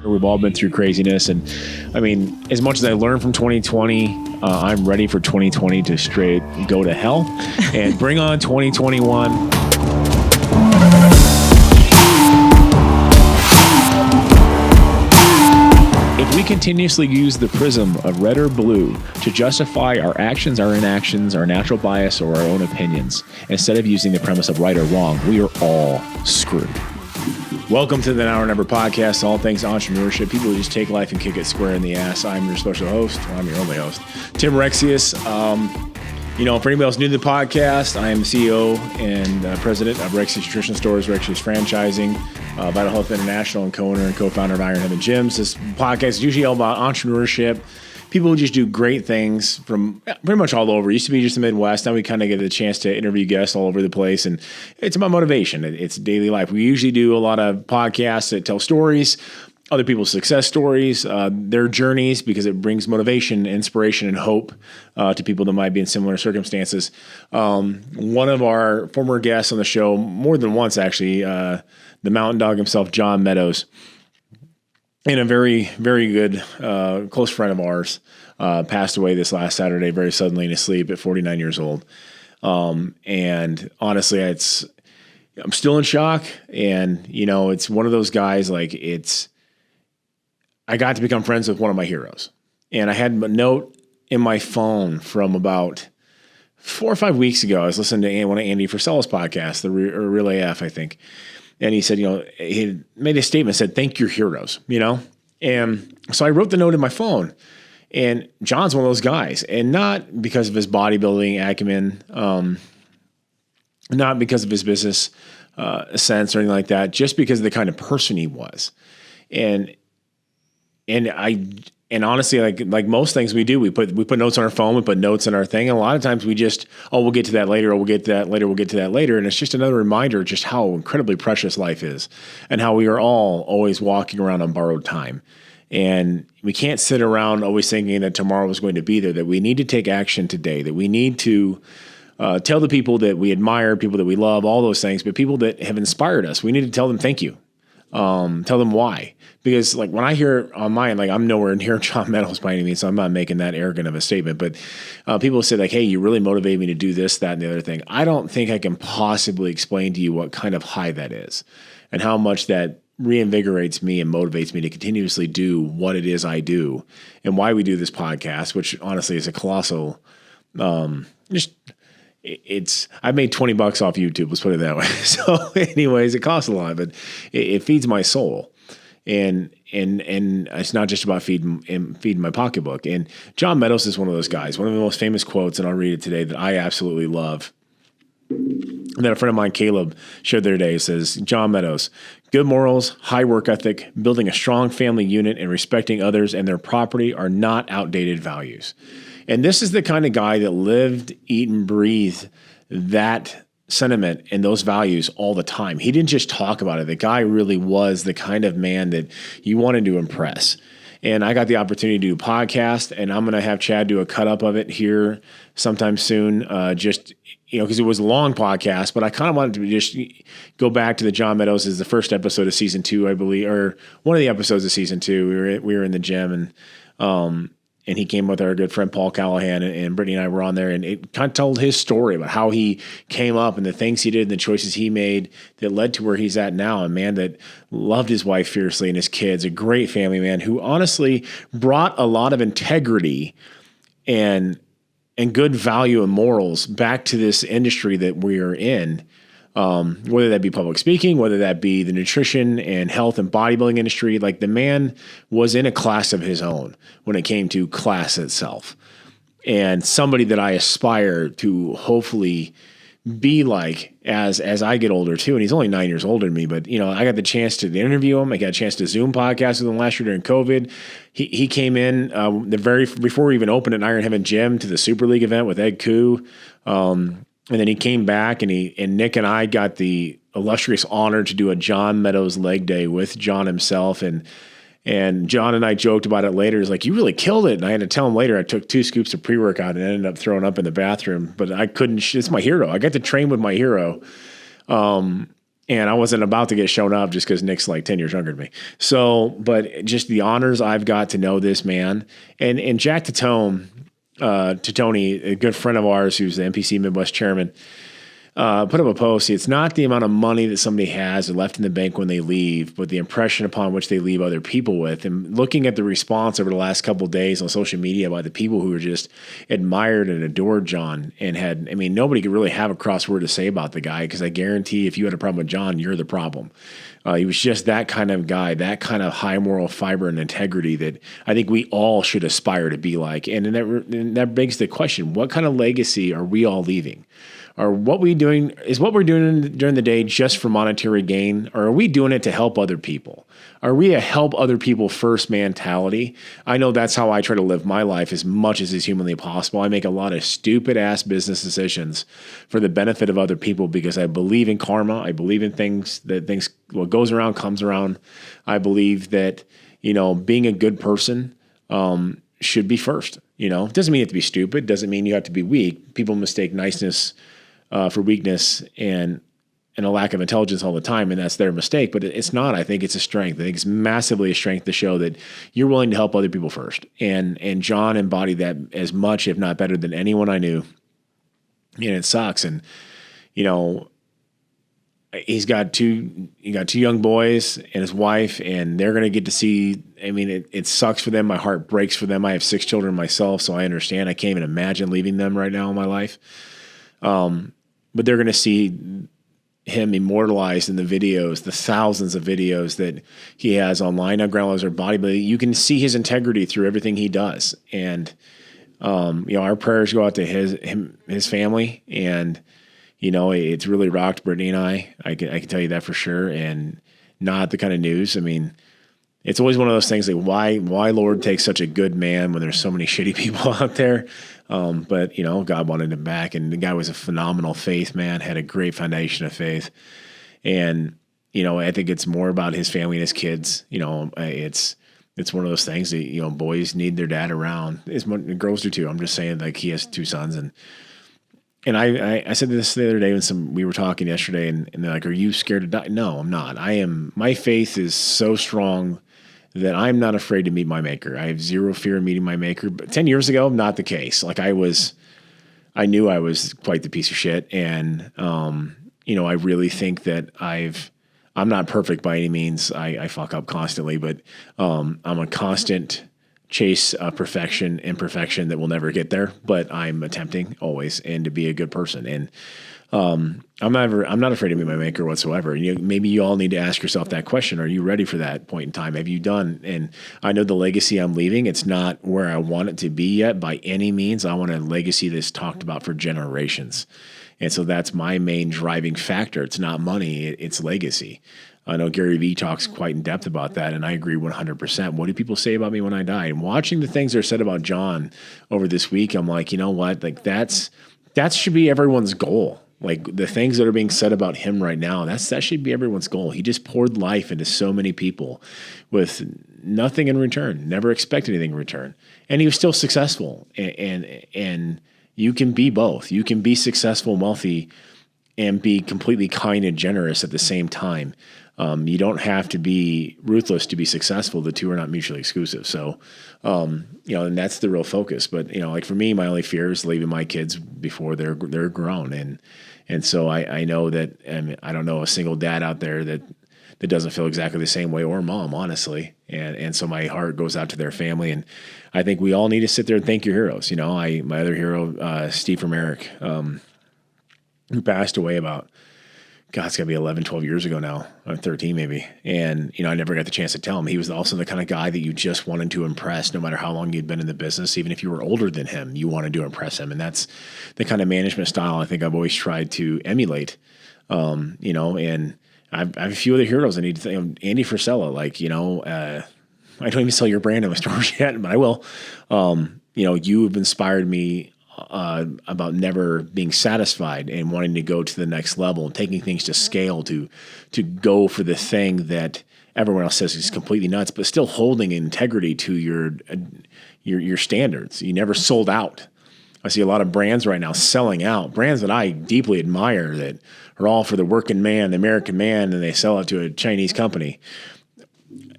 We've all been through craziness. And I mean, as much as I learned from 2020, I'm ready for 2020 to straight go to hell and bring on 2021. If we continuously use the prism of red or blue to justify our actions, our inactions, our natural bias, or our own opinions, instead of using the premise of right or wrong, we are all screwed. Welcome to the Now or Never podcast, all things entrepreneurship, people who just take life and kick it square in the ass. I'm your special host. Well, I'm your only host, Tim Rexius. For anybody else new to the podcast, I am the CEO and president of Rexius Nutrition Stores, Rexius Franchising, Vital Health International, and co-owner and co-founder of Iron Heaven Gyms. This podcast is usually all about entrepreneurship, people who just do great things from pretty much all over. It used to be just the Midwest. Now we kind of get the chance to interview guests all over the place, and it's about motivation. It's daily life. We usually do a lot of podcasts that tell stories, other people's success stories, their journeys, because it brings motivation, inspiration, and hope to people that might be in similar circumstances. One of our former guests on the show, more than once actually, the Mountain Dog himself, John Meadows, and a very, very good close friend of ours, passed away this last Saturday very suddenly in his sleep at 49 years old. And honestly, I'm still in shock. And, it's one of those guys, I got to become friends with one of my heroes. And I had a note in my phone from about 4 or 5 weeks ago. I was listening to one of Andy Frisella's podcasts, the Real AF, I think. And he said, he made a statement, said, thank your heroes, And so I wrote the note in my phone. And John's one of those guys. And not because of his bodybuilding acumen, not because of his business sense or anything like that, just because of the kind of person he was. And honestly, like most things we do, we put notes on our phone, we put notes on our thing. And a lot of times we just, we'll get to that later, or we'll get to that later, we'll get to that later. And it's just another reminder of just how incredibly precious life is and how we are all always walking around on borrowed time. And we can't sit around always thinking that tomorrow is going to be there, that we need to take action today, that we need to tell the people that we admire, people that we love, all those things, but people that have inspired us, we need to tell them thank you. Tell them why. Because when I hear on mine, I'm nowhere near John Meadows by any means, so I'm not making that arrogant of a statement, but people say hey, you really motivate me to do this, that, and the other thing. I don't think I can possibly explain to you what kind of high that is and how much that reinvigorates me and motivates me to continuously do what it is I do and why we do this podcast, which honestly is a colossal, I've made $20 off YouTube. Let's put it that way. So anyways, it costs a lot, but it feeds my soul. And it's not just about feeding my pocketbook. And John Meadows is one of those guys, one of the most famous quotes, and I'll read it today, that I absolutely love. And then a friend of mine, Caleb, shared the other day. It says, John Meadows, good morals, high work ethic, building a strong family unit, and respecting others and their property are not outdated values. And this is the kind of guy that lived, eat, and breathed that sentiment and those values all the time. He didn't just talk about it. The guy really was the kind of man that you wanted to impress. And I got the opportunity to do a podcast, and I'm going to have Chad do a cut up of it here sometime soon. Because it was a long podcast, but I kind of wanted to just go back to the John Meadows as the first episode of season 2, I believe, or one of the episodes of season 2. We were in the gym, and he came with our good friend Paul Callahan, and Brittany and I were on there, and it kind of told his story about how he came up and the things he did and the choices he made that led to where he's at now. A man that loved his wife fiercely and his kids, a great family man who honestly brought a lot of integrity and good value and morals back to this industry that we are in. Whether that be public speaking, whether that be the nutrition and health and bodybuilding industry, the man was in a class of his own when it came to class itself, and somebody that I aspire to hopefully be like as I get older too. And he's only 9 years older than me, but I got the chance to interview him. I got a chance to Zoom podcast with him last year during COVID. He came in before we even opened an Iron Heaven Gym to the Super League event with Ed Koo. And then he came back, and Nick and I got the illustrious honor to do a John Meadows leg day with John himself. And John and I joked about it later. He's like, you really killed it. And I had to tell him later, I took 2 scoops of pre-workout and ended up throwing up in the bathroom, but I couldn't, it's my hero. I got to train with my hero. And I wasn't about to get shown up just because Nick's like 10 years younger than me. So, but just the honors I've got to know this man. And Jack Titone, Titone, a good friend of ours who's the NPC Midwest chairman, put up a post. It's not the amount of money that somebody has or left in the bank when they leave, but the impression upon which they leave other people with. And looking at the response over the last couple of days on social media by the people who were just admired and adored John and had, I mean, nobody could really have a cross word to say about the guy, because I guarantee if you had a problem with John, you're the problem. He was just that kind of guy, that kind of high moral fiber and integrity that I think we all should aspire to be like. And that begs the question, what kind of legacy are we all leaving? Or what we're doing during the day just for monetary gain? Or are we doing it to help other people? Are we a help other people first mentality? I know that's how I try to live my life as much as is humanly possible. I make a lot of stupid ass business decisions for the benefit of other people because I believe in karma. I believe in what goes around comes around. I believe that, being a good person, should be first. It doesn't mean you have to be stupid. Doesn't mean you have to be weak. People mistake niceness for weakness and a lack of intelligence all the time, and that's their mistake. But it's not. I think it's a strength. I think it's massively a strength to show that you're willing to help other people first. And John embodied that as much, if not better, than anyone I knew. And it sucks. And he's got two young boys and his wife, and they're going to get to see. I mean, it sucks for them. My heart breaks for them. I have 6 children myself, so I understand. I can't even imagine leaving them right now in my life. But they're going to see him immortalized in the videos, the thousands of videos that he has online. Now, grandmas are bodybuilding. You can see his integrity through everything he does. And, our prayers go out to his family. And, it's really rocked Brittany and I can tell you that for sure. And not the kind of news. I mean, it's always one of those things like why Lord takes such a good man when there's so many shitty people out there. But God wanted him back, and the guy was a phenomenal faith man, had a great foundation of faith. And, I think it's more about his family and his kids. It's one of those things that, boys need their dad around. Girls do too. I'm just saying, like, he has 2 sons, and I said this the other day when we were talking yesterday, and they're like, "Are you scared to die?" No, I'm not. My faith is so strong that I'm not afraid to meet my maker. I have zero fear of meeting my maker. But 10 years ago, not the case. Like I knew I was quite the piece of shit. And, I really think that I'm not perfect by any means. I fuck up constantly, but, I'm a constant chase imperfection that will never get there, but I'm attempting always and to be a good person. And, I'm not afraid to meet my maker whatsoever. Maybe you all need to ask yourself that question. Are you ready for that point in time? Have you done? And I know the legacy I'm leaving, it's not where I want it to be yet by any means. I want a legacy that's talked about for generations. And so that's my main driving factor. It's not money, it's legacy. I know Gary Vee talks quite in depth about that, and I agree 100%. What do people say about me when I die? And watching the things that are said about John over this week, I'm like, you know what? Like that should be everyone's goal. Like the things that are being said about him right now, that should be everyone's goal. He just poured life into so many people with nothing in return, never expected anything in return. And he was still successful. And you can be both. You can be successful and wealthy and be completely kind and generous at the same time. You don't have to be ruthless to be successful. The two are not mutually exclusive. So, and that's the real focus. But, like for me, my only fear is leaving my kids before they're grown. And so I know that, I don't know a single dad out there that doesn't feel exactly the same way, or mom, honestly. And so my heart goes out to their family. And I think we all need to sit there and thank your heroes. My other hero, Steve from Eric, who passed away about, God, it's got to be 11, 12 years ago now, or 13 maybe. And, I never got the chance to tell him. He was also the kind of guy that you just wanted to impress no matter how long you'd been in the business. Even if you were older than him, you wanted to impress him. And that's the kind of management style I think I've always tried to emulate. And I have a few other heroes I need to think. Andy Frisella, I don't even sell your brand in my stores yet, but I will. You have inspired me about never being satisfied and wanting to go to the next level and taking things to scale to go for the thing that everyone else says is completely nuts, but still holding integrity to your standards. You never sold out. I see a lot of brands right now selling out, brands that I deeply admire that are all for the working man, the American man, and they sell it to a Chinese company.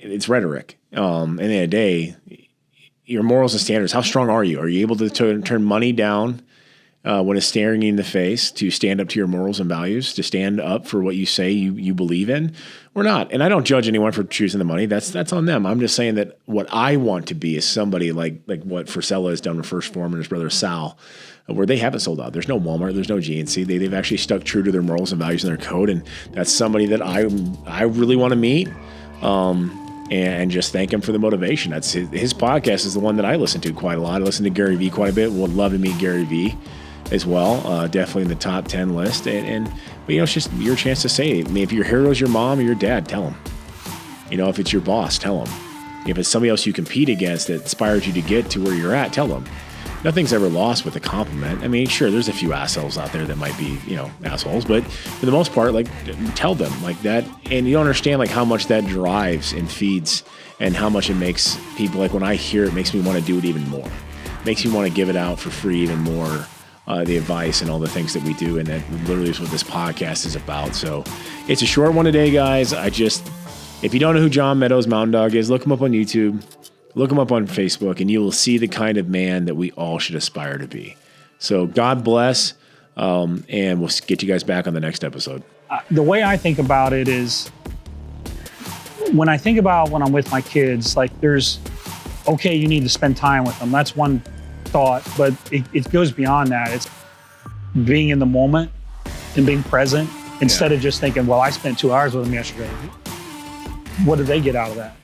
It's rhetoric. At the end of the day, your morals and standards, how strong are you? Are you able to turn money down when it's staring you in the face, to stand up to your morals and values, to stand up for what you say you believe in, or not? And I don't judge anyone for choosing the money. That's on them. I'm just saying that what I want to be is somebody like what Frisella has done with First Form and his brother Sal, where they haven't sold out. There's no Walmart, there's no GNC. They've actually stuck true to their morals and values and their code, and that's somebody that I really want to meet. And just thank him for the motivation. That's his podcast is the one that I listen to quite a lot. I listen to Gary Vee quite a bit. Would love to meet Gary Vee as well. Definitely in the top 10 list. But it's just your chance to say, I mean, if your hero is your mom or your dad, tell him. If it's your boss, tell him. If it's somebody else you compete against that inspires you to get to where you're at, tell them. Nothing's ever lost with a compliment. I mean, sure, there's a few assholes out there that might be, assholes, but for the most part, tell them like that. And you don't understand how much that drives and feeds and how much it makes people, when I hear it, makes me want to do it even more. It makes me want to give it out for free even more, the advice and all the things that we do. And that literally is what this podcast is about. So it's a short one today, guys. If you don't know who John Meadows Mountain Dog is, look him up on YouTube. Look him up on Facebook, and you will see the kind of man that we all should aspire to be. So God bless, and we'll get you guys back on the next episode. The way I think about it is, when I think about when I'm with my kids, you need to spend time with them. That's one thought, but it goes beyond that. It's being in the moment and being present instead of just thinking, well, I spent 2 hours with them yesterday. What did they get out of that?